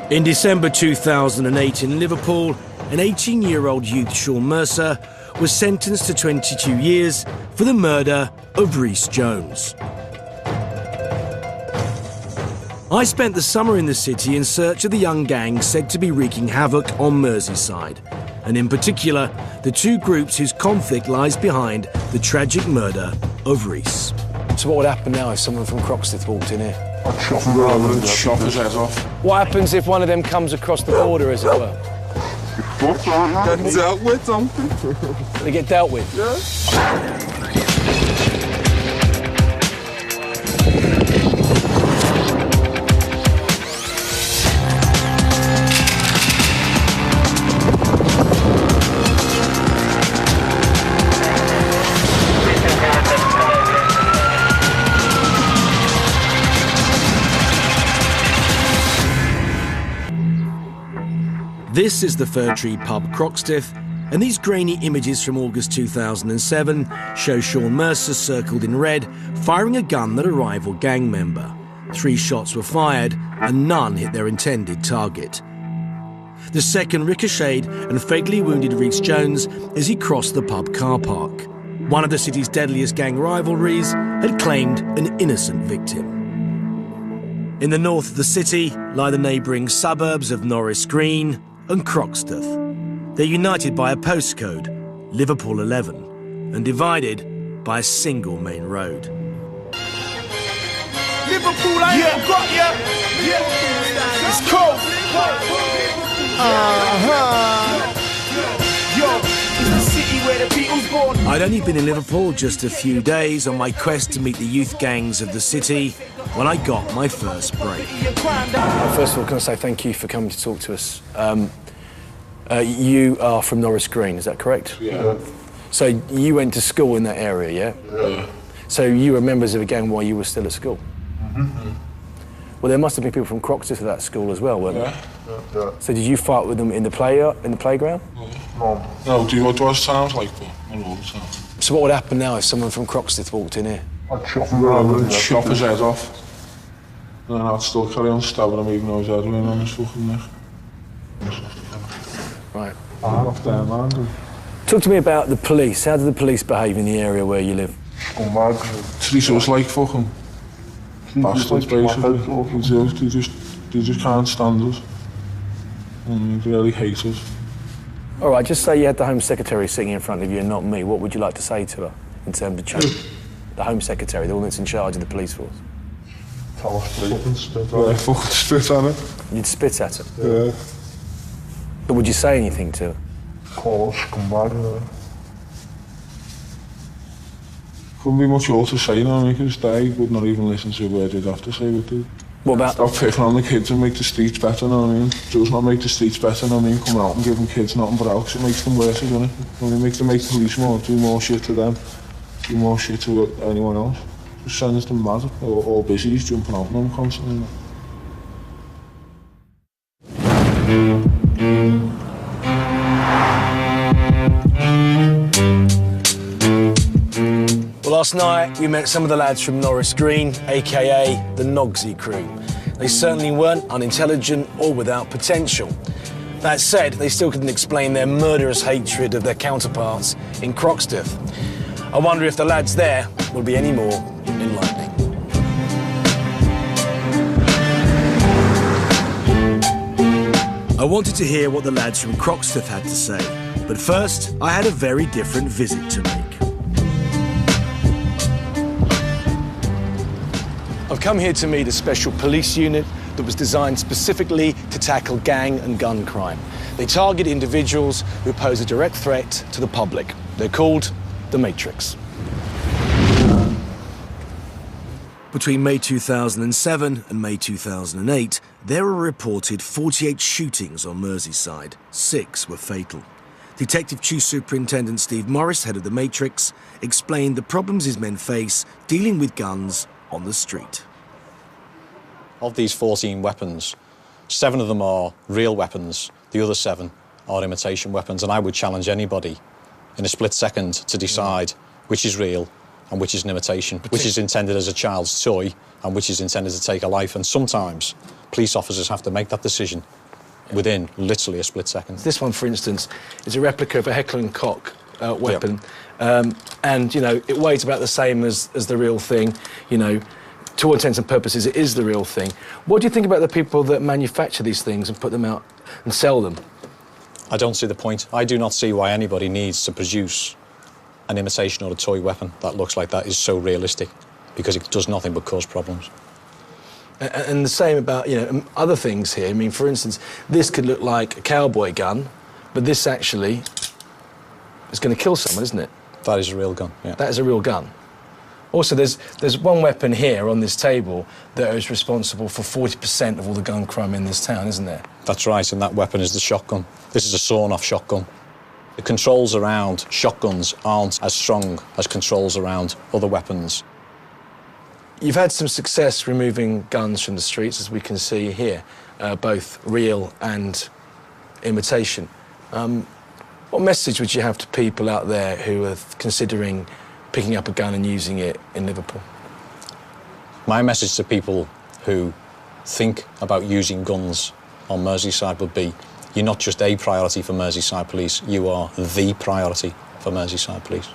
In December 2008 in Liverpool, an 18-year-old youth, Sean Mercer, was sentenced to 22 years for the murder of Rhys Jones. I spent the summer in the city in search of the young gang said to be wreaking havoc on Merseyside, and in particular, the two groups whose conflict lies behind the tragic murder of Rhys. So what would happen now if someone from Croxteth walked in here? I'd chop him rather than chop his head off. What happens if one of them comes across the border, as it were? Get dealt with, something. They get dealt with? Yeah. This is the Fir Tree pub Croxteth, and these grainy images from August 2007 show Sean Mercer circled in red, firing a gun at a rival gang member. 3 shots were fired, and none hit their intended target. The second ricocheted and fatally wounded Rhys Jones as he crossed the pub car park. One of the city's deadliest gang rivalries had claimed an innocent victim. In the north of the city lie the neighbouring suburbs of Norris Green and Croxteth. They're united by a postcode, Liverpool 11, and divided by a single main road. Liverpool, I ain't got ya. Yeah. It's cold. Yo, it's the city where the people's born. I'd only been in Liverpool just a few days on my quest to meet the youth gangs of the city when I got my first break. First of all, can I say thank you for coming to talk to us. You are from Norris Green, is that correct? Yeah. So you went to school in that area, yeah? Yeah. So you were members of a gang while you were still at school? Mm-hmm. Well, there must have been people from Croxteth at that school as well, weren't there? Yeah. So did you fight with them in the playground? No, do you know what those towns like, but not all the time. So what would happen now if someone from Croxteth walked in here? I'd chop him rather than chop his head off. And then I'd still carry on stabbing him even though his head went on his fucking neck. Right. Off there, man. Talk to me about the police. How do the police behave in the area where you live? Treat us like fucking bastards, basically. They just can't stand us. And they really hate us. All right, just say you had the Home Secretary sitting in front of you and not me. What would you like to say to her in terms of change? The Home Secretary, the one that's in charge of the police force. Tell us, please. Yeah, fucking spit at her. You'd spit at her? Yeah. But would you say anything to her? Call us, come back. Couldn't be much more to say now, because they would not even listen to a word they'd have to say, would they? What about... Stop picking on the kids and make the streets better, know what I mean? Does not make the streets better, know what I mean? Coming out and giving kids nothing but out, it makes them worse, doesn't it? It makes them make the police more, do more shit to them, do more shit to anyone else. Just sends them mad, or busy, he's jumping out on them constantly. Well, last night we met some of the lads from Norris Green, aka the Nogsy crew. They certainly weren't unintelligent or without potential. That said, they still couldn't explain their murderous hatred of their counterparts in Croxteth. I wonder if the lads there will be any more enlightening. I wanted to hear what the lads from Croxteth had to say, but first I had a very different visit to make. I've come here to meet a special police unit that was designed specifically to tackle gang and gun crime. They target individuals who pose a direct threat to the public. They're called the Matrix. Between May 2007 and May 2008, there were reported 48 shootings on Merseyside. 6 were fatal. Detective Chief Superintendent Steve Morris, head of the Matrix, explained the problems his men face dealing with guns on the street. Of these 14 weapons, 7 of them are real weapons, the other 7 are imitation weapons, and I would challenge anybody in a split second to decide which is real and which is an imitation, which is intended as a child's toy and which is intended to take a life. And sometimes police officers have to make that decision within literally a split second. This one, for instance, is a replica of a Heckler & Koch weapon. And, you know, it weighs about the same as the real thing. You know, to all intents and purposes, it is the real thing. What do you think about the people that manufacture these things and put them out and sell them? I don't see the point. I do not see why anybody needs to produce an imitation or a toy weapon that looks like that is so realistic, because it does nothing but cause problems. And the same about, you know, other things here. I mean, for instance, this could look like a cowboy gun, but this actually is going to kill someone, isn't it? That is a real gun, yeah. That is a real gun. Also, there's one weapon here on this table that is responsible for 40% of all the gun crime in this town, isn't there? That's right, and that weapon is the shotgun. This is a sawn-off shotgun. The controls around shotguns aren't as strong as controls around other weapons. You've had some success removing guns from the streets, as we can see here, both real and imitation. What message would you have to people out there who are considering picking up a gun and using it in Liverpool? My message to people who think about using guns on Merseyside would be, you're not just a priority for Merseyside Police, you are the priority for Merseyside Police.